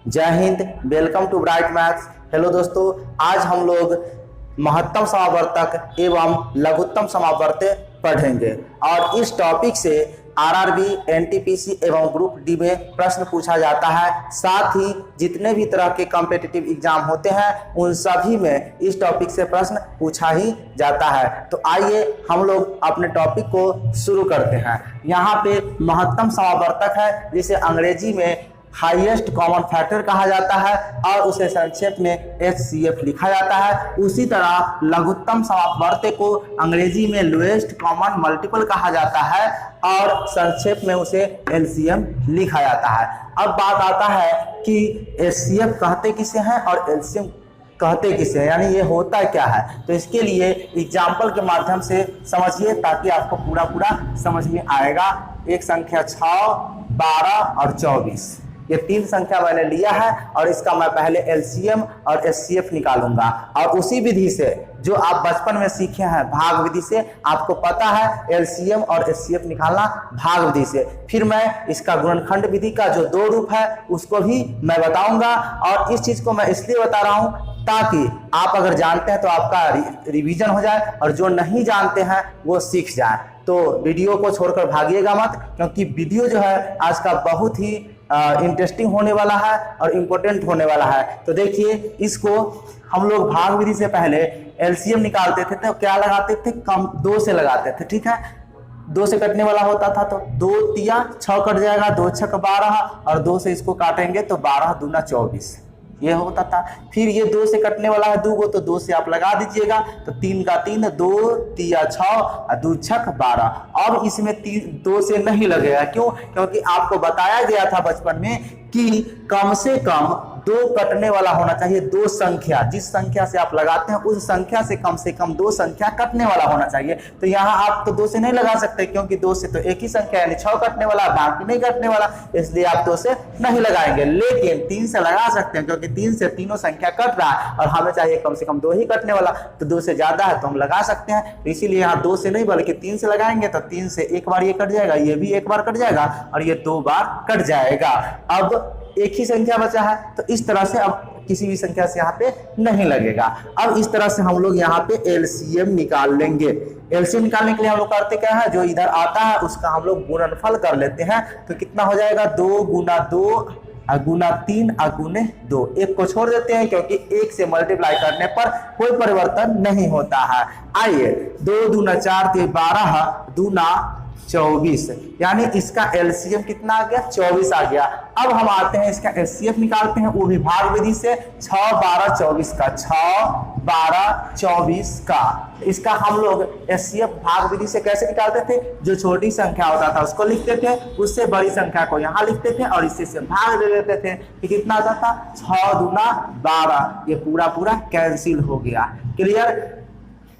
जय हिंद। Welcome to bright maths. Hello दोस्तों, आज हम लोग महत्तम समावर्तक एवं लघुत्तम समावर्त पढ़ेंगे और इस टॉपिक से आरआरबी, एनटीपीसी एवं ग्रुप डी में प्रश्न पूछा जाता है। साथ ही जितने भी तरह के कॉम्पिटिटिव एग्जाम होते हैं उन सभी में इस टॉपिक से प्रश्न पूछा ही जाता है। तो आइए हम लोग अपने टॉपिक को शुरू करते हैं। यहाँ पे महत्तम समावर्तक है जिसे अंग्रेजी में हाईएस्ट कॉमन फैक्टर कहा जाता है और उसे संक्षेप में HCF लिखा जाता है। उसी तरह लघुत्तम समावर्त को अंग्रेजी में लोएस्ट कॉमन मल्टीपल कहा जाता है और संक्षेप में उसे LCM लिखा जाता है। अब बात आता है कि HCF कहते किसे हैं और LCM कहते किसे हैं, यानी ये होता क्या है। तो इसके लिए एग्जाम्पल के माध्यम से समझिए ताकि आपको पूरा समझ में आएगा। एक संख्या 6, 12 और 24, ये तीन संख्या मैंने लिया है और इसका मैं पहले LCM और HCF निकालूंगा और उसी विधि से जो आप बचपन में सीखे हैं भाग विधि से, आपको पता है LCM और HCF निकालना भाग विधि से। फिर मैं इसका गुणनखंड विधि का जो दो रूप है उसको भी मैं बताऊंगा और इस चीज को मैं इसलिए बता रहा हूं ताकि आप अगर जानते हैं तो आपका रिवीजन हो जाए और जो नहीं जानते हैं वो सीख जाए। तो वीडियो को छोड़कर भागिएगा मत, क्योंकि वीडियो जो है आज का बहुत ही इंटरेस्टिंग होने वाला है और इम्पोर्टेंट होने वाला है। तो देखिए, इसको हम लोग भाग विधि से पहले LCM निकालते थे तो क्या लगाते थे, कम 2 से लगाते थे। ठीक है, 2 से कटने वाला होता था तो 2 तिया 6 कट जाएगा, 2 छक 12 और 2 से इसको काटेंगे तो 12 दूना 24 ये होता था। फिर ये 2 से कटने वाला है 2 को, तो 2 से आप लगा दीजिएगा तो 3 का 3, 2 तिया 6 और 2 छक 12। अब इसमें 2 से नहीं लगेगा, क्यों? क्योंकि आपको बताया गया था बचपन में कि कम से कम 2 कटने वाला होना चाहिए। 2 संख्या, जिस संख्या से आप लगाते हैं उस संख्या से कम 2 संख्या कटने वाला होना चाहिए। तो यहाँ आप तो 2 से नहीं लगा सकते, क्योंकि 2 से तो एक ही संख्या यानी 6 कटने वाला, बाकी नहीं कटने वाला, इसलिए आप 2 से नहीं लगाएंगे। लेकिन 3 से लगा सकते हैं, क्योंकि 3 से तीनों संख्या कट रहा है और हमें चाहिए कम से कम 2 ही कटने वाला, तो 2 से ज्यादा है तो हम लगा सकते हैं। तो इसीलिए यहाँ 2 से नहीं बल्कि 3 से लगाएंगे तो 3 से एक बार ये कट जाएगा, ये भी एक बार कट जाएगा और ये 2 बार कट जाएगा। अब एक ही संख्या बचा है तो इस तरह से अब किसी भी संख्या से यहाँ पे नहीं लगेगा। अब इस तरह से हम लोग यहाँ पे LCM निकाल लेंगे। LCM निकालने के लिए हम लोग करते क्या है, जो इधर आता है उसका हम लोग गुणनफल कर लेते हैं। तो कितना हो जाएगा, 2 गुना 2 गुना 3 गुने 2। एक को छोड़ देते हैं क्योंकि 1 से मल्टीप्लाई करने पर कोई परिवर्तन नहीं होता है। आइए, 2 दूना 4 ते 12 दूना 24, यानी इसका LCM कितना आ गया, 24 आ गया। अब हम आते हैं इसका HCF निकालते हैं, वो भी भाग विधि से 6, 12, 24 का, 6, 12, 24 का। इसका हम लोग HCF भाग विधि से कैसे निकालते थे, जो छोटी संख्या होता था उसको लिखते थे, उससे बड़ी संख्या को यहाँ लिखते थे और इससे भाग दे देते थे कि कितना आता था, 6 दूना 12। ये पूरा कैंसिल हो गया। क्लियर?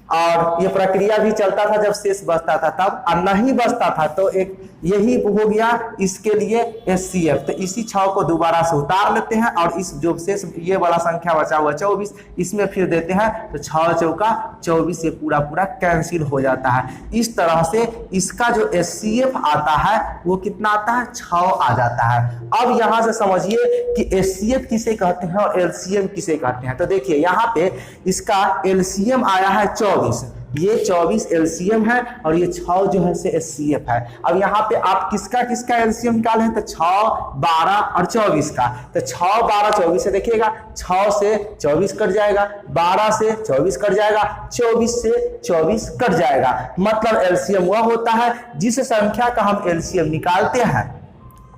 और ये प्रक्रिया भी चलता था जब शेष बचता था तब, और नहीं बचता था तो एक यही हो गया इसके लिए HCF। तो इसी 6 को दोबारा से उतार लेते हैं और इस जो शेष ये वाला संख्या बचा हुआ 24 इसमें फिर देते हैं तो 6 चौका 24 से पूरा कैंसिल हो जाता है। इस तरह से इसका जो HCF आता है वो कितना आता है, 6 आ जाता है। अब यहां से समझिए कि HCF किसे कहते हैं और LCM किसे कहते हैं। तो देखिए यहाँ पे इसका LCM आया है 24, ये 24 LCM है और ये 6 जो है से HCF है। अब यहाँ पे आप किसका LCM निकाले हैं तो 6, 12 और 24 का। तो 6, 12, 24 से देखिएगा, 6 से 24 कट जाएगा, 12 से 24 कट जाएगा, 24 से 24 कट जाएगा। मतलब LCM वह होता है जिस संख्या का हम LCM निकालते हैं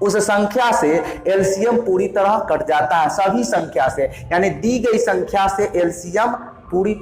उस संख्या से LCM पूरी तरह कट जाता है, सभी संख्या से, यानी दी गई संख्या से LCM पूरी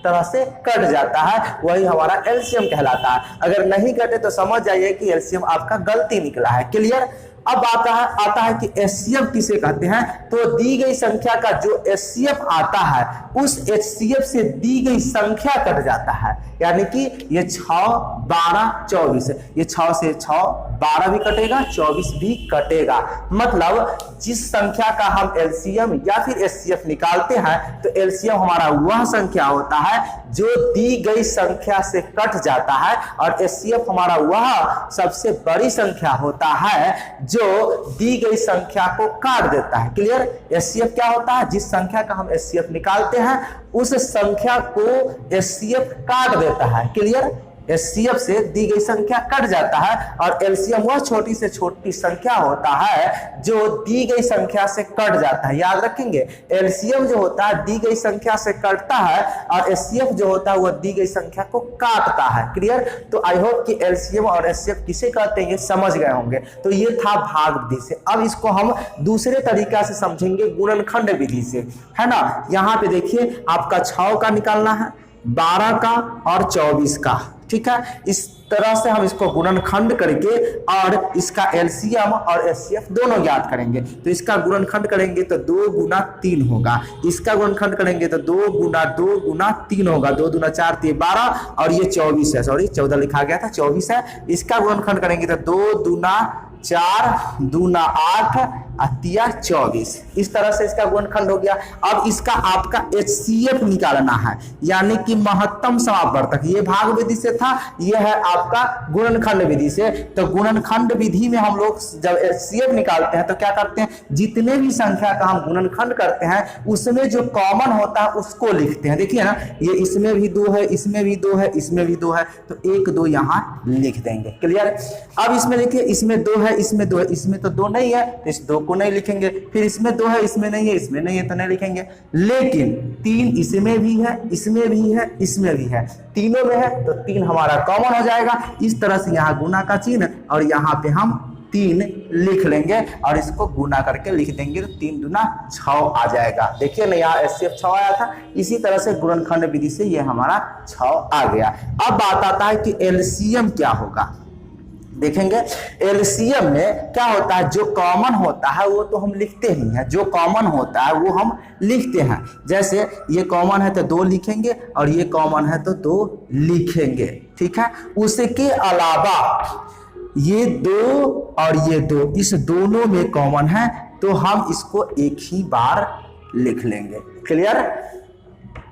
तरह से कट जाता है, वही हमारा LCM कहलाता है। अगर नहीं कटे तो समझ जाइए कि LCM आपका गलती निकला है। क्लियर? अब आता है कि HCF किसे कहते हैं। तो दी गई संख्या का जो HCF आता है उस HCF से दी गई संख्या कट जाता है, यानी कि ये 6, 12, 24, ये 6 से 6 12 भी कटेगा, 24 भी कटेगा। मतलब जिस संख्या का हम LCM या फिर HCF निकालते हैं तो LCM हमारा वह संख्या होता है जो दी गई संख्या से कट जाता है और HCF हमारा वह सबसे बड़ी संख्या होता है जो दी गई संख्या को काट देता है। क्लियर? एचसीएफ क्या होता है? जिस संख्या का हम एचसीएफ निकालते हैं उस संख्या को एचसीएफ काट देता है। क्लियर? एचसीएफ से दी गई संख्या कट जाता है और एलसीएम वह छोटी से छोटी संख्या होता है जो दी गई संख्या से कट जाता है। याद रखेंगे, एलसीएम जो होता है दी गई संख्या से कटता है और एचसीएफ जो होता है वह दी गई संख्या को काटता है। क्लियर? तो आई होप कि एलसीएम और एचसीएफ किसे कहते हैं ये समझ गए होंगे। तो ये था भाग विधि से। अब इसको हम दूसरे तरीका से समझेंगे, गुणनखंड विधि से, है ना। यहाँ पे देखिए आपका 6 का निकालना है, 12 का और 24 का। ठीक है, इस तरह से हम इसको गुणनखंड करके और इसका एलसीएम और एचसीएफ दोनों ज्ञात करेंगे। तो इसका गुणनखंड करेंगे तो 2 गुना 3 होगा, इसका गुणनखंड करेंगे तो 2 गुना 2 गुना 3 होगा। 2 दूना 4 3 12 और ये 24 है, सॉरी 14 लिखा गया था, 24 है। इसका गुणनखंड करेंगे तो 2 दूना 4 दूना 8 अतिया 24। इस तरह से इसका गुणनखंड हो गया। अब इसका आपका एचसीएफ निकालना है, यानी कि महत्तम समापवर्तक। ये भाग विधि से था, ये है आपका गुणनखंड विधि से। तो गुणनखंड विधि में हम लोग जब एचसीएफ निकालते हैं तो क्या करते हैं, जितने भी संख्या का हम गुणनखंड करते हैं उसमें जो कॉमन होता है उसको लिखते हैं। देखिए ना, ये इसमें भी 2 है, इसमें भी 2 है, इसमें भी 2 है, तो 1 2 यहाँ लिख देंगे। क्लियर? अब इसमें देखिए, इसमें 2 है, इसमें 2 है, इसमें तो 2 नहीं है तो इस 2 को नहीं लिखेंगे। फिर इसमें 2 है, इसमें नहीं है, इसमें नहीं है तो नहीं लिखेंगे। लेकिन 3 इसमें भी है, इसमें भी है, इसमें भी है, तीनों में है तो 3 हमारा कॉमन हो जाएगा। इस तरह से यहाँ गुना का चिन्ह और यहाँ पे हम 3 लिख लेंगे और इसको गुना करके लिख देंगे तो 3 दूना 6 आ जाएगा। देखिए ना, यहाँ एचसीएफ 6 आया था। इसी तरह से गुणनखंड विधि से ये हमारा 6 आ गया। अब बात आता है कि एलसीएम क्या होगा। देखेंगे एलसीएम में क्या होता है, जो कॉमन होता है वो तो हम लिखते ही हैं, जो कॉमन होता है वो हम लिखते हैं। जैसे ये कॉमन है तो 2 लिखेंगे और ये कॉमन है तो 2 लिखेंगे। ठीक है, उसके अलावा ये 2 और ये 2 इस दोनों में कॉमन है तो हम इसको एक ही बार लिख लेंगे। क्लियर?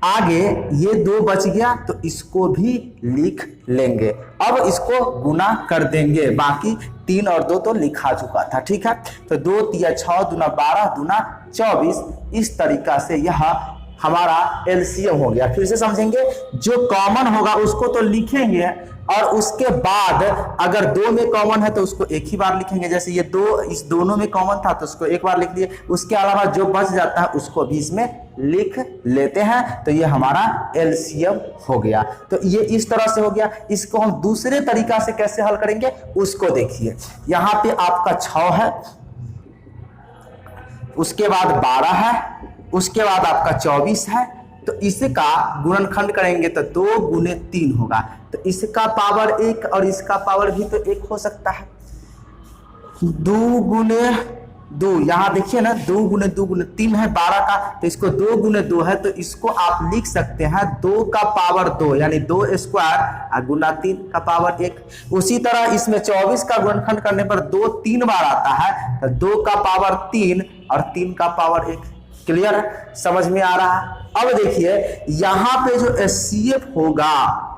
आगे ये 2 बच गया तो इसको भी लिख लेंगे। अब इसको गुना कर देंगे, बाकी 3 और 2 तो लिखा चुका था। ठीक है, तो 2 तिया 6 दूना 12 दूना 24। इस तरीका से यह हमारा एलसीएम हो गया। फिर से समझेंगे, जो कॉमन होगा उसको तो लिखेंगे और उसके बाद अगर 2 में कॉमन है तो उसको एक ही बार लिखेंगे। जैसे ये 2 इस दोनों में कॉमन था तो उसको एक बार लिख दिए। उसके अलावा जो बच जाता है उसको भी इसमें लिख लेते हैं, तो ये हमारा एलसीएम हो गया। तो ये इस तरह से हो गया। इसको हम दूसरे तरीका से कैसे हल करेंगे उसको देखिए। यहाँ पे आपका 6 है, उसके बाद 12 है, उसके बाद आपका 24 है। तो इसका गुणनखंड करेंगे तो 2 गुने 3 होगा। तो इसका पावर 1 और इसका पावर भी तो 1 हो सकता है। 2 गुने 2, यहाँ देखिए ना, 2 गुने 2 गुने 3 है 12 का, तो इसको 2 गुने 2 है तो इसको आप लिख सकते हैं 2 का पावर 2 यानी 2 स्क्वायर और गुना 3 का पावर 1। उसी तरह इसमें 24 का गुणनखंड करने पर 2 3 बार आता है तो 2 का पावर 3 और 3 का पावर 1। क्लियर? समझ में आ रहा है? अब देखिए यहां पे जो एचसीएफ होगा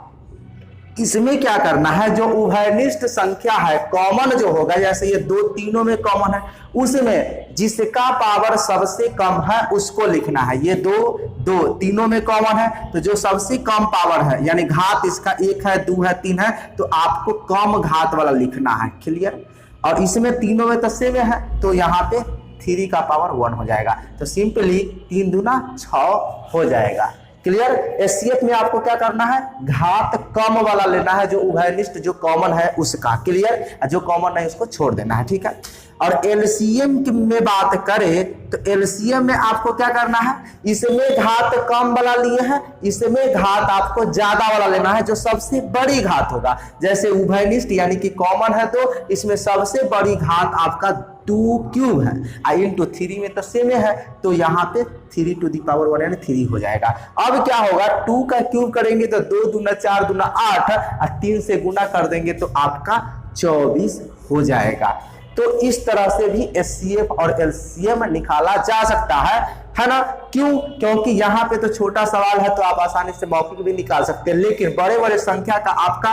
इसमें क्या करना है, जो उभयनिष्ठ संख्या है कॉमन जो होगा, जैसे ये 2 तीनों में कॉमन है, उसमें जिसका पावर सबसे कम है उसको लिखना है। ये 2 तीनों में कॉमन है तो जो सबसे कम पावर है यानी घात इसका 1 है 2 है 3 है तो आपको कम घात वाला लिखना है। क्लियर? और इसमें तीनों में तो सेम है तो यहाँ पे 3 का पावर 1 हो जाएगा। तो सिंपली 3 दूना 6 हो जाएगा। क्लियर? एचसीएफ में आपको क्या करना है, घात कम वाला लेना है, जो उभयनिष्ठ जो कॉमन है उसका। क्लियर? जो कॉमन नहीं उसको छोड़ देना है। ठीक है। और एलसीएम में बात करें तो एलसीएम में आपको क्या करना है, इसमें घात कम वाला लिए हैं, इसमें घात आपको ज्यादा वाला लेना है जो सबसे बड़ी घात होगा। जैसे उभयनिष्ठ यानी कि कॉमन है तो इसमें सबसे बड़ी घात आपका 2 क्यूब है, आई इंटू 3 में तो सेम है तो यहाँ पे 3 टू दी पावर 1 यानी 3 हो जाएगा। अब क्या होगा, 2 का क्यूब करेंगे तो 2 दूना 4 दूना 8 और 3 से गुना कर देंगे तो आपका 24 हो जाएगा। तो इस तरह से भी एचसीएफ और एलसीएम निकाला जा सकता है ना। क्यों? क्योंकि यहाँ पे तो छोटा सवाल है तो आप आसानी से मौखिक भी निकाल सकते हैं, लेकिन बड़े बड़े संख्या का आपका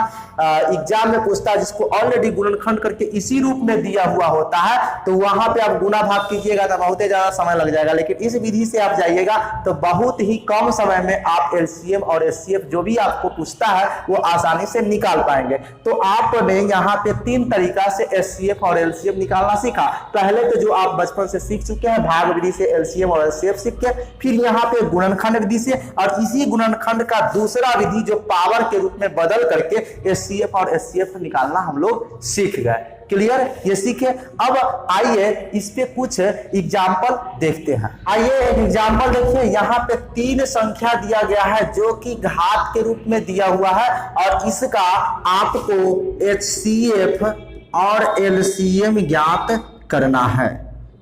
एग्जाम में पूछता है जिसको ऑलरेडी गुणनखंड करके इसी रूप में दिया हुआ होता है, तो वहां पे आप गुना भाग कीजिएगा तो बहुत ही ज्यादा समय लग जाएगा। लेकिन इस विधि से आप जाइएगा तो बहुत ही कम समय में आप एलसीएम और एचसीएफ जो भी आपको पूछता है वो आसानी से निकाल पाएंगे। तो आपने यहाँ पे 3 तरीका से एचसीएफ और एलसीएम निकालना सीखा। पहले तो जो आप बचपन से सीख चुके हैं भाग विधि से एलसीएम और एचसीएफ सीख के, फिर यहाँ पे गुणनखंड विधि से, और इसी गुणनखंड का दूसरा विधि जो पावर के रूप में बदल करके एचसीएफ और एचसीएफ निकालना हम लोग सीख गए। क्लियर? ये सीखे। अब आइए इस पे कुछ एग्जाम्पल देखते हैं। आइए एक एग्जाम्पल देखिए। यहाँ पे 3 संख्या दिया गया है जो कि घात के रूप में दिया हुआ है, और इसका आपको एचसीएफ और एलसीएम ज्ञात करना है।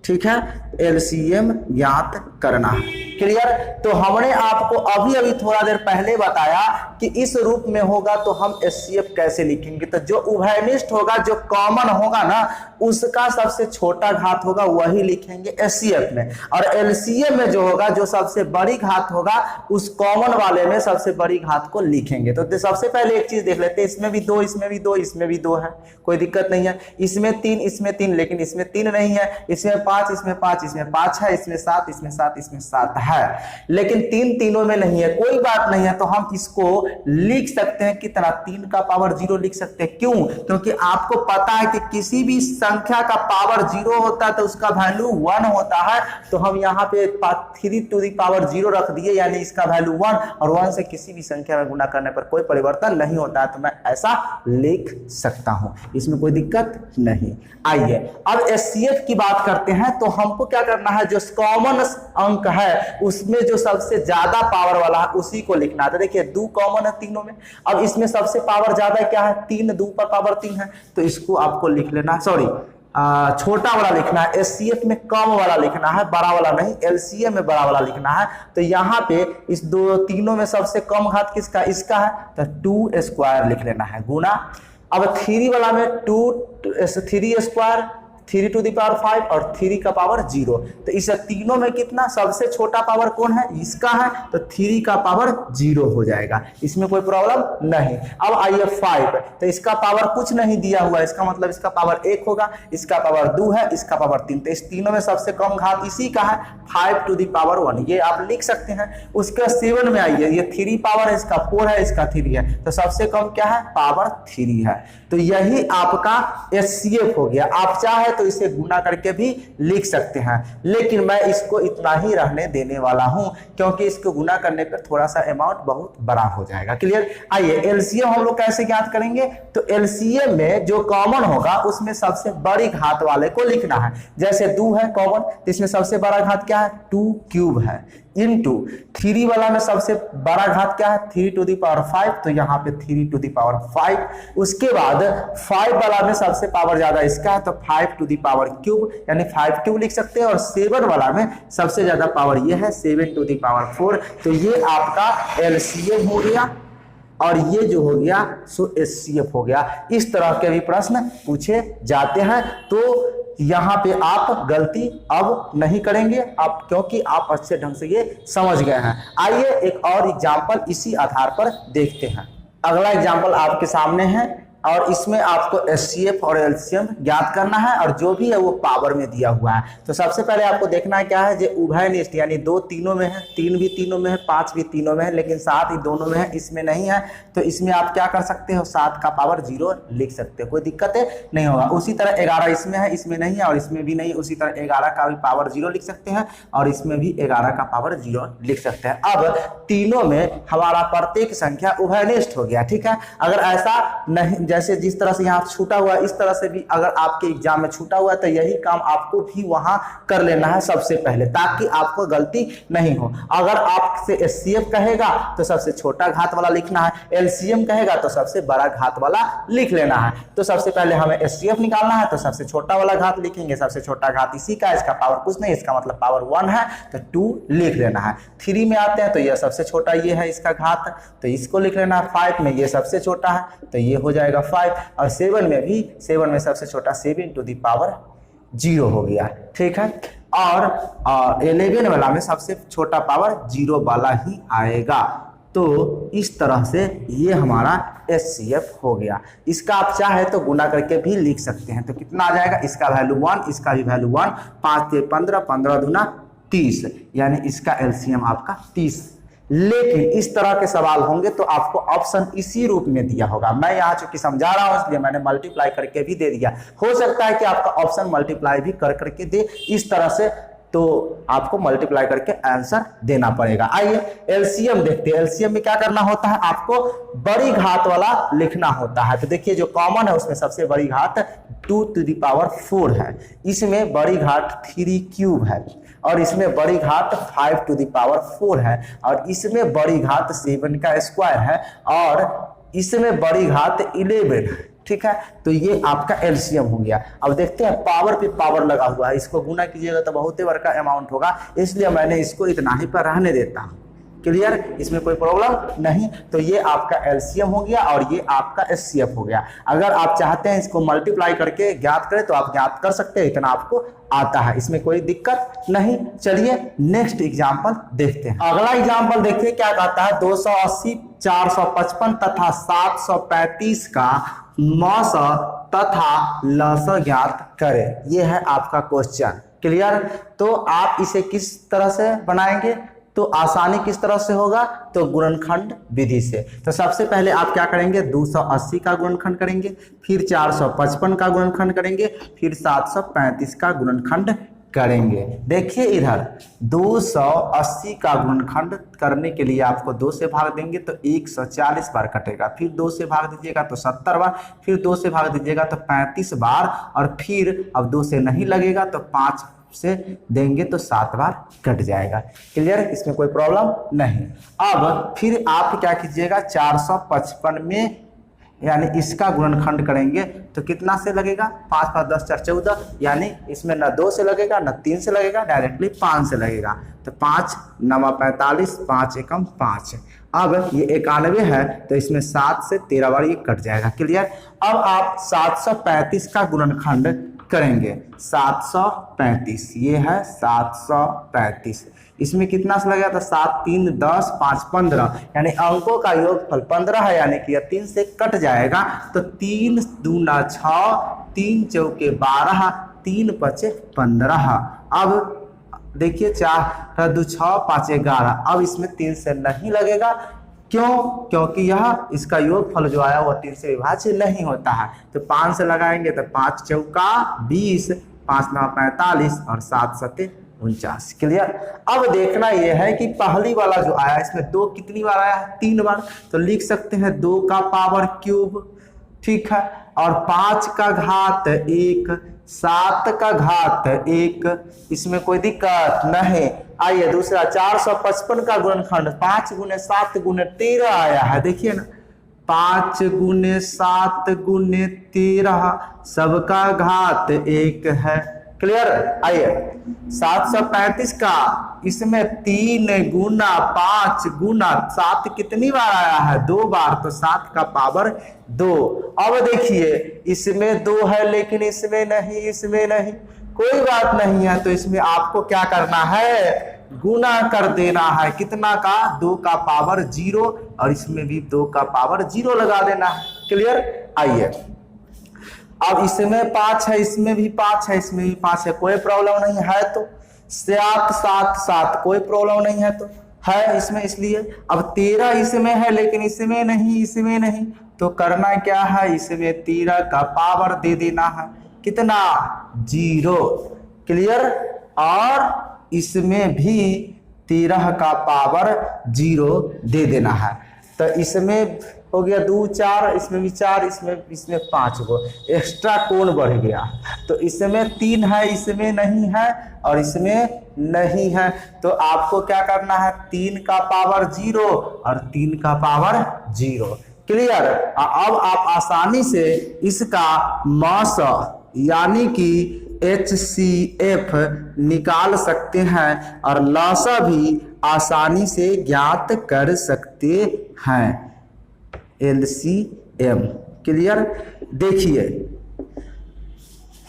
ठीक है, एलसीएम ज्ञात करना है। क्लियर? तो हमने आपको अभी थोड़ा देर पहले बताया कि इस रूप में होगा तो हम एचसीएफ कैसे लिखेंगे। तो जो उभयनिष्ठ होगा, जो कॉमन होगा ना, उसका सबसे छोटा घात होगा वही लिखेंगे एचसीएफ में, और एलसीएम में जो होगा, जो सबसे बड़ी घात होगा, उस कॉमन वाले में सबसे बड़ी घात को लिखेंगे। तो सबसे पहले एक चीज देख लेते हैं, इसमें भी 2, इसमें भी 2, इसमें भी 2 है, कोई दिक्कत नहीं है। इसमें 3, इसमें 3, लेकिन इसमें 3 नहीं है। इसमें 5, इसमें 5, इसमें 5 है, इसमें 7, इसमें 7, इसमें 7 है, लेकिन 3 तीनों में नहीं है। कोई बात नहीं है, तो हम इसको लिख सकते हैं कितना, 3 का पावर 0 लिख सकते हैं। क्यों? क्योंकि आपको पता है कि किसी भी संख्या का पावर 0 होता है तो उसका वैल्यू 1 होता है। तो हम यहाँ पे 3 टू दी पावर 0 रख दिए, यानी इसका वैल्यू 1, और 1 से किसी भी संख्या में गुना करने पर कोई परिवर्तन नहीं होता है, तो मैं ऐसा लिख सकता हूं, इसमें कोई दिक्कत नहीं। आइए अब एचसीएफ की बात करते हैं। तो हमको क्या करना है, जो कॉमन अंक है उसमें जो सबसे ज्यादा पावर वाला है उसी को लिखना है। तो देखिए 2 कॉमन है तीनों में, अब इसमें सबसे पावर ज्यादा क्या है, 3, 2 पर पावर 3 है, तो इसको आपको लिख लेना है, सॉरी छोटा वाला लिखना है। एचसीएफ में कम वाला लिखना है, बड़ा वाला नहीं। एलसीएम में बड़ा वाला लिखना है। तो यहाँ पे इस तीनों में सबसे कम घात किसका, इसका है, तो 2 स्क्वायर लिख लेना है गुना। अब 3 वाला में 3 स्क्वायर, 3 टू दी पावर 5 और 3 का पावर 0। तो इस तीनों में कितना, सबसे छोटा पावर कौन है, इसका है, तो 3 का पावर 0 हो जाएगा, इसमें कोई प्रॉब्लम नहीं। अब आइए 5, तो इसका पावर कुछ नहीं दिया हुआ, इसका मतलब इसका पावर 1 होगा, इसका पावर 2 है, इसका पावर 3। तो इस तीनों में सबसे कम घात इसी का है, 5 टू दी पावर 1, ये आप लिख सकते हैं। उसके 7 में आइए, ये 3 पावर है, इसका 4 है, इसका 3 है, तो सबसे कम क्या है, पावर 3 है। तो यही आपका एचसीएफ हो गया। आप चाहे तो इसे गुना करके भी लिख सकते हैं, लेकिन मैं इसको इतना ही रहने देने वाला हूं, क्योंकि इसको गुना करने पर थोड़ा सा अमाउंट बहुत बड़ा हो जाएगा। क्लियर? आइए एलसीएम हम लोग कैसे ज्ञात करेंगे। तो एलसीएम में जो कॉमन होगा उसमें सबसे बड़ी घात वाले को लिखना है। जैसे 2 है कॉमन, तो इसमें सबसे बड़ा घात क्या है, 2 क्यूब है, इनटू 3 वाला में सबसे बड़ा घात क्या है, 3 टू दी पावर 5, तो यहाँ पे 3 टू दी पावर 5। उसके बाद 5 वाला में सबसे पावर ज्यादा इसका है, तो 5 टू दी पावर क्यूब, यानी 5 क्यूब लिख सकते हैं। और 7 वाला में सबसे ज्यादा पावर ये है, 7 टू दी पावर 4। तो ये आपका एलसीएम हो गया, और ये जो हो गया सो एचसीएफ हो गया। इस तरह के भी प्रश्न पूछे जाते हैं, तो यहां पे आप गलती अब नहीं करेंगे आप, क्योंकि आप अच्छे ढंग से ये समझ गए हैं। आइए एक और एग्जाम्पल इसी आधार पर देखते हैं। अगला एग्जाम्पल आपके सामने है, और इसमें आपको एचसीएफ और एलसीएम ज्ञात करना है, और जो भी है वो पावर में दिया हुआ है। तो सबसे पहले आपको देखना है क्या है, जो उभयनिष्ठ, यानी 2 तीनों में है, 3 भी तीनों में है, 5 भी तीनों में है, लेकिन 7 ही दोनों में है, इसमें नहीं है। तो इसमें आप क्या कर सकते हो, 7 का पावर 0 लिख सकते हो, कोई दिक्कत नहीं होगा। उसी तरह 11 इसमें है, इसमें नहीं है, और इसमें भी नहीं। उसी तरह 11 का भी पावर 0 लिख सकते हैं, और इसमें भी 11 का पावर 0 लिख सकते हैं। अब तीनों में हमारा प्रत्येक संख्या उभयनिष्ठ हो गया। ठीक है, अगर ऐसा नहीं, जैसे जिस तरह से यहाँ छूटा हुआ है, इस तरह से भी अगर आपके एग्जाम में छूटा हुआ है, तो यही काम आपको भी वहां कर लेना है सबसे पहले, ताकि आपको गलती नहीं हो। अगर आपसे एचसीएफ कहेगा तो सबसे छोटा घात वाला लिखना है, एलसीएम कहेगा तो सबसे बड़ा घात वाला लिख लेना है। तो सबसे पहले हमें एचसीएफ निकालना है, तो सबसे छोटा वाला घात लिखेंगे, सबसे छोटा घात इसी का, इसका पावर कुछ नहीं, इसका मतलब पावर 1 है, तो 2 लिख लेना है। 3 में आते हैं तो यह सबसे छोटा ये है, इसका घात, तो इसको लिख लेना है। 5 में ये सबसे छोटा है, तो ये हो जाएगा 5, और 7 में भी, 7 में सबसे छोटा 7 टू दी पावर 0 हो गया। ठीक है, और 11 वाला में सबसे छोटा पावर 0 वाला ही आएगा। तो इस तरह से ये हमारा HCF हो गया। इसका आप चाहे तो गुना करके भी लिख सकते हैं। तो कितना आ जाएगा, इसका वैल्यू 1, इसका भी वैल्यू 1, 5 से 15, 15 दूना 30, यानी इसका LCM आपका 30। लेकिन इस तरह के सवाल होंगे तो आपको ऑप्शन इसी रूप में दिया होगा। मैं यहाँ चूंकि समझा रहा हूँ इसलिए मैंने मल्टीप्लाई करके भी दे दिया। हो सकता है कि आपका ऑप्शन मल्टीप्लाई भी कर करके दे इस तरह से, तो आपको मल्टीप्लाई करके आंसर देना पड़ेगा। आइए एलसीएम देखते हैं। एलसीएम में क्या करना होता है, आपको बड़ी घात वाला लिखना होता है। तो देखिए जो कॉमन है उसमें सबसे बड़ी घात 2 to the power 4 है, इसमें बड़ी घात 3 क्यूब है, और इसमें बड़ी घात 5 to the power 4 है, और इसमें बड़ी घात 7 का स्क्वायर है, और इसमें बड़ी घात 11 है। ठीक है, तो ये आपका एलसीएम हो गया। अब देखते हैं पावर पे पावर लगा हुआ है, इसको गुना कीजिएगा तो बहुत ही बड़ा अमाउंट होगा, इसलिए मैंने इसको इतना ही पर रहने देता हूं। क्लियर, इसमें कोई प्रॉब्लम नहीं। तो ये आपका एलसीएम हो गया और ये आपका एचसीएफ हो गया। अगर आप चाहते हैं इसको मल्टीप्लाई करके ज्ञात करें तो आप ज्ञात कर सकते हैं, इतना आपको आता है, इसमें कोई दिक्कत नहीं। चलिए नेक्स्ट एग्जांपल देखते हैं। अगला एग्जांपल देखिए क्या कहता है, 280, 455 तथा 735 का मौस तथा लस ज्ञात करें। ये है आपका क्वेश्चन। क्लियर, तो आप इसे किस तरह से बनाएंगे, तो आसानी किस तरह से होगा, तो गुणनखंड विधि से। तो सबसे पहले आप क्या करेंगे, 280 का गुणनखंड करेंगे, फिर 455 का गुणनखंड करेंगे, फिर 735 का गुणनखंड करेंगे। देखिए इधर 280 का गुणनखंड करने के लिए आपको 2 से भाग देंगे तो 140 बार कटेगा, फिर 2 से भाग दीजिएगा तो 70 बार, फिर 2 से भाग दीजिएगा तो 35 बार, और फिर अब 2 से नहीं लगेगा तो 5 से देंगे तो 7 बार कट जाएगा। क्लियर, इसमें कोई प्रॉब्लम नहीं। अब फिर आप क्या कीजिएगा, 455 में यानी इसका गुणनखंड करेंगे तो कितना से लगेगा, 5 5 10 4 14, यानी इसमें न 2 से लगेगा न 3 से लगेगा, डायरेक्टली 5 से लगेगा। तो 5 9 45, 5 एकम 5। अब ये 91 है तो इसमें 7 से 13 बार ये कट जाएगा। क्लियर, अब आप 735 का गुणनखंड करेंगे, 735, ये है 735, इसमें कितना से लगेगा, तो 7 3 10 5 15, यानी अंकों का योगफल 15 है, यानी कि 3 से कट जाएगा तो 3 दूना 6, 3 चौके 12, 3 पचे 15। अब देखिए 4 2 6 5 11, अब इसमें 3 से नहीं लगेगा, क्यों, क्योंकि यह इसका योगफल जो आया वो 3 से विभाज्य नहीं होता है। तो 5 से लगाएंगे तो 5 चौका 20, 5 9 45 और 7 7 49। क्लियर, अब देखना यह है कि पहली वाला जो आया इसमें 2 कितनी बार आया है, 3 बार, तो लिख सकते हैं 2 का पावर क्यूब। ठीक है, और 5 का घात 1, 7 का घात 1, इसमें कोई दिक्कत नहीं। आइए दूसरा 455 का गुणनखंड 5 गुने 7 गुने 13 आया है, देखिए ना, 5 गुने 7 गुने 13, सबका घात 1 है। क्लियर, आइए 735 का इसमें 3 गुना 5 गुना 7 कितनी बार आया है, 2 बार, तो 7 का पावर 2। अब देखिए इसमें 2 है लेकिन इसमें नहीं, इसमें नहीं, कोई बात नहीं है, तो इसमें आपको क्या करना है, गुना कर देना है, कितना का, 2 का पावर 0, और इसमें भी 2 का पावर 0 लगा देना है। क्लियर, आइए अब इसमें 5 है, इसमें भी 5 है, इसमें भी 5 है, कोई प्रॉब्लम नहीं है, तो 7 7 7, कोई प्रॉब्लम नहीं है, तो है इसमें, इसलिए अब 13 इसमें है लेकिन इसमें नहीं, इसमें नहीं, तो करना क्या है, इसमें 13 का पावर दे देना है, कितना, 0। क्लियर, और इसमें भी 13 का पावर 0 दे देना है। तो इसमें हो गया 2 4, इसमें भी 4, इसमें 5 गो एक्स्ट्रा कोण बढ़ गया, तो इसमें 3 है, इसमें नहीं है, और इसमें नहीं है, तो आपको क्या करना है, 3 का पावर 0 और 3 का पावर 0। क्लियर, अब आप आसानी से इसका मास यानी कि HCF निकाल सकते हैं, और लसा भी आसानी से ज्ञात कर सकते हैं, LCM। क्लियर, देखिए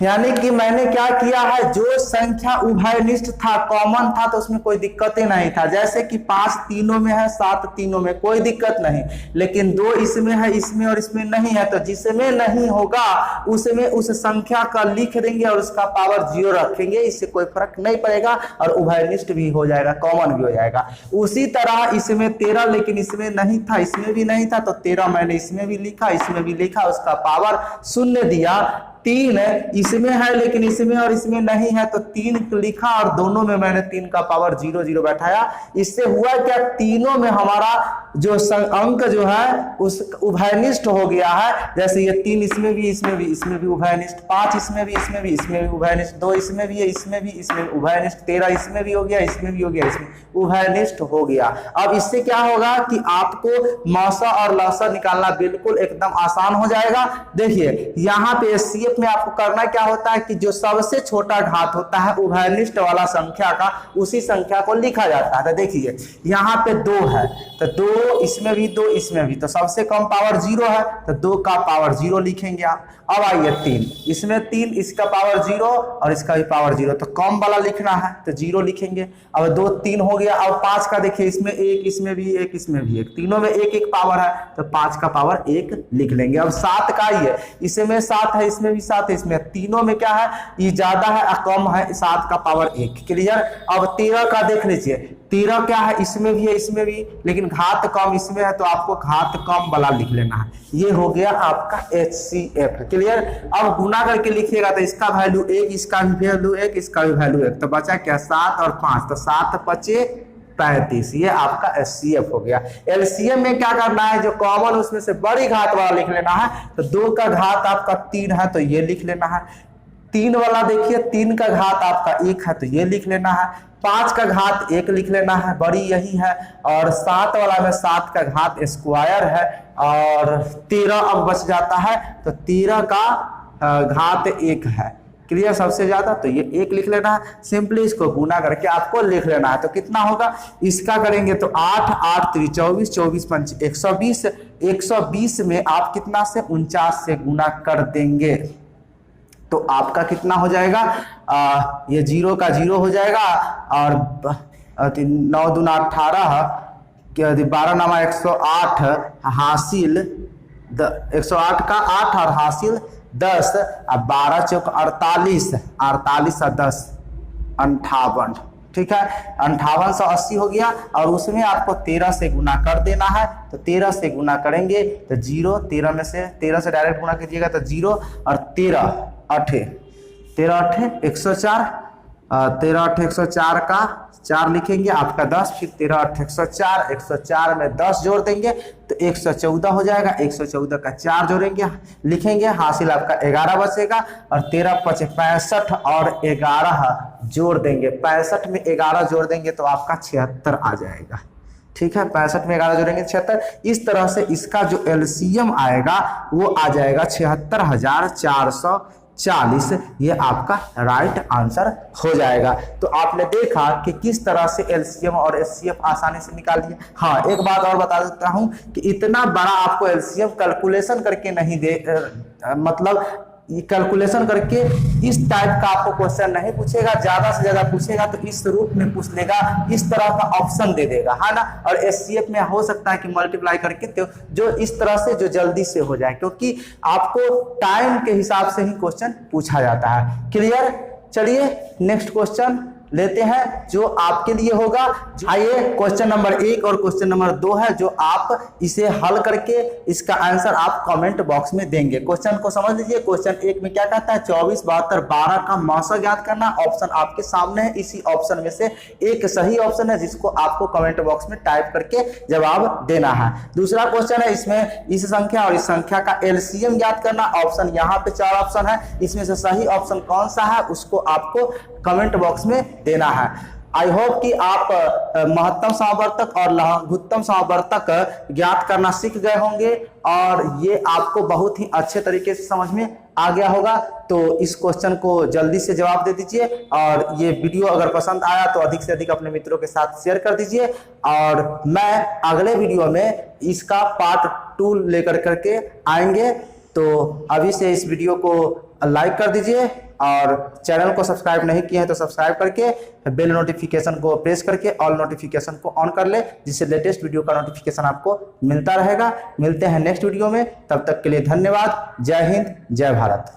यानी कि मैंने क्या किया है, जो संख्या उभयनिष्ठ था, कॉमन था, तो उसमें कोई दिक्कत ही नहीं था। जैसे कि 5 तीनों में है, 7 तीनों में, कोई दिक्कत नहीं। लेकिन 2 इसमें है, इसमें और इसमें नहीं है, तो जिसमें नहीं होगा उसमें उस संख्या का लिख देंगे और उसका पावर 0 रखेंगे, इससे कोई फर्क नहीं पड़ेगा और उभयनिष्ठ भी हो जाएगा, कॉमन भी हो जाएगा। उसी तरह इसमें 13 लेकिन इसमें नहीं था, इसमें भी नहीं था, तो 13 मैंने इसमें भी लिखा, इसमें भी लिखा, उसका पावर 0 दिया। 3 इसमें है लेकिन इसमें और इसमें नहीं है, तो 3 लिखा और दोनों में मैंने 3 का पावर 0 0 बैठाया। इससे हुआ क्या, तीनों में हमारा जो अंक जो है उस उभयनिष्ठ हो गया है। जैसे ये 3 इसमें भी, इसमें भी, इसमें भी उभयनिष्ठ, 5 इसमें भी, इसमें भी, इसमें भी उभयनिष्ठ, 2 इसमें भी है, इसमें भी, इसमें उभयनिष्ठ, 13 इसमें भी हो गया, इसमें भी हो गया, इसमें उभयनिष्ठ हो गया। अब इससे क्या होगा कि आपको मौसा और लौसा निकालना बिल्कुल एकदम आसान हो जाएगा। देखिए यहाँ पे एचसीएफ में आपको करना क्या होता है कि जो सबसे छोटा घात होता है उभयनिष्ठ वाला संख्या का, उसी संख्या को लिखा जाता है। तो देखिए यहाँ पे 2 है, तो 2 इसमें भी, 2 इसमें भी, तो सबसे कम पावर 0 है, तो 2 का पावर 0 लिखेंगे आप। अब आइए 3, इसमें 3, इसका पावर 0 और इसका भी पावर 0, तो कम वाला लिखना है तो 0 लिखेंगे। अब 2 3 हो गया। अब 5 का देखिए, इसमें 1, इसमें भी 1, इसमें भी 1, तीनों में 1 1 पावर है, तो 5 का पावर 1 लिख लेंगे। अब 7 का ही है, इसमें 7 है, इसमें भी 7 है, इसमें तीनों में क्या है, ये ज्यादा है कम है, 7 का पावर 1। क्लियर। अब 13 का देख लीजिए, 13 क्या है, इसमें भी है, इसमें भी, लेकिन घात कम इसमें है, तो आपको घात कम वाला लिख लेना है। ये हो गया आपका HCF। क्लियर। अब गुना करके लिखिएगा तो इसका वैल्यू 1, इसका भी वैल्यू 1, इसका भी वैल्यू 1, तो बचा क्या, 7 और 5, तो 7 5 35। ये आपका HCF हो गया। एलसीएम में क्या करना है, जो कॉमन उसमें से बड़ी घात वाला लिख लेना है। तो 2 का घात आपका 3 है, तो ये लिख लेना है। 3 वाला देखिए, 3 का घात आपका 1 है, तो ये लिख लेना है। 5 का घात 1 लिख लेना है, बड़ी यही है। और 7 वाला में 7 का घात स्क्वायर है, और 13 अब बच जाता है, तो 13 का घात 1 है। क्लियर, सबसे ज्यादा, तो ये 1 लिख लेना है। सिंपली इसको गुना करके आपको लिख लेना है। तो कितना होगा, इसका करेंगे तो 8 8 3 24, 24 5 120, 120 में आप कितना से 49 से गुना कर देंगे, तो आपका कितना हो जाएगा, ये 0 का 0 हो जाएगा, और 9 दूना 18, 12 नामा 108, हासिल 108 का 8 और हासिल 10, 12 चौक 48, 48 और 10 58। ठीक है, 5880 हो गया। और उसमें आपको 13 से गुना कर देना है, तो 13 से गुना करेंगे तो 0, 13 में से 13 से डायरेक्ट गुना कीजिएगा तो 0, और 13 8 104, 13 8 104 का 4 लिखेंगे, आपका 10, फिर 13 8 104, 104 में 10 जोड़ देंगे तो 114 हो जाएगा। 114 का 4 जोड़ेंगे, लिखेंगे, हासिल आपका 11 बचेगा। और 13 5 65 और 11 जोड़ देंगे, 65 में 11 जोड़ देंगे तो आपका 76 आ जाएगा। ठीक है, 65 में 11 जोड़ेंगे 76। इस तरह से इसका जो एलसीएम आएगा वो आ जाएगा 76,440। ये आपका राइट आंसर हो जाएगा। तो आपने देखा कि किस तरह से एलसीएम और एचसीएफ आसानी से निकाल दिया। हाँ, एक बात और बता देता हूं कि इतना बड़ा आपको एलसीएम कैलकुलेशन करके नहीं दे, मतलब कैलकुलेशन करके इस टाइप का आपको क्वेश्चन नहीं पूछेगा। ज्यादा से ज्यादा पूछेगा तो इस रूप में पूछ लेगा, इस तरह का ऑप्शन दे देगा, है ना। और एचसीएफ में हो सकता है कि मल्टीप्लाई करके तो जो इस तरह से जो जल्दी से हो जाए, क्योंकि आपको टाइम के हिसाब से ही क्वेश्चन पूछा जाता है। क्लियर। चलिए नेक्स्ट क्वेश्चन लेते हैं जो आपके लिए होगा। आइए, क्वेश्चन नंबर 1 और क्वेश्चन नंबर 2 है, जो आप इसे हल करके इसका आंसर आप कमेंट बॉक्स में देंगे। क्वेश्चन को समझ लीजिए। क्वेश्चन 1 में क्या कहता है, 24 72 12 का मौसा ज्ञात करना। ऑप्शन आपके सामने है, इसी ऑप्शन में से एक सही ऑप्शन है जिसको आपको कमेंट बॉक्स में टाइप करके जवाब देना है। दूसरा क्वेश्चन है, इसमें इस संख्या और इस संख्या का एलसीएम ज्ञात करना। ऑप्शन यहाँ पे 4 ऑप्शन है, इसमें से सही ऑप्शन कौन सा है उसको आपको कमेंट बॉक्स में देना है। आई होप कि आप महत्तम समावर्तक और लघुत्तम समावर्तक ज्ञात करना सीख गए होंगे और ये आपको बहुत ही अच्छे तरीके से समझ में आ गया होगा। तो इस क्वेश्चन को जल्दी से जवाब दे दीजिए, और ये वीडियो अगर पसंद आया तो अधिक से अधिक अपने मित्रों के साथ शेयर कर दीजिए। और मैं अगले वीडियो में इसका पार्ट 2 लेकर करके आएंगे। तो अभी से इस वीडियो को लाइक कर दीजिए और चैनल को सब्सक्राइब नहीं किए हैं तो सब्सक्राइब करके बेल नोटिफिकेशन को प्रेस करके ऑल नोटिफिकेशन को ऑन कर ले, जिससे लेटेस्ट वीडियो का नोटिफिकेशन आपको मिलता रहेगा। मिलते हैं नेक्स्ट वीडियो में, तब तक के लिए धन्यवाद। जय हिंद, जय भारत।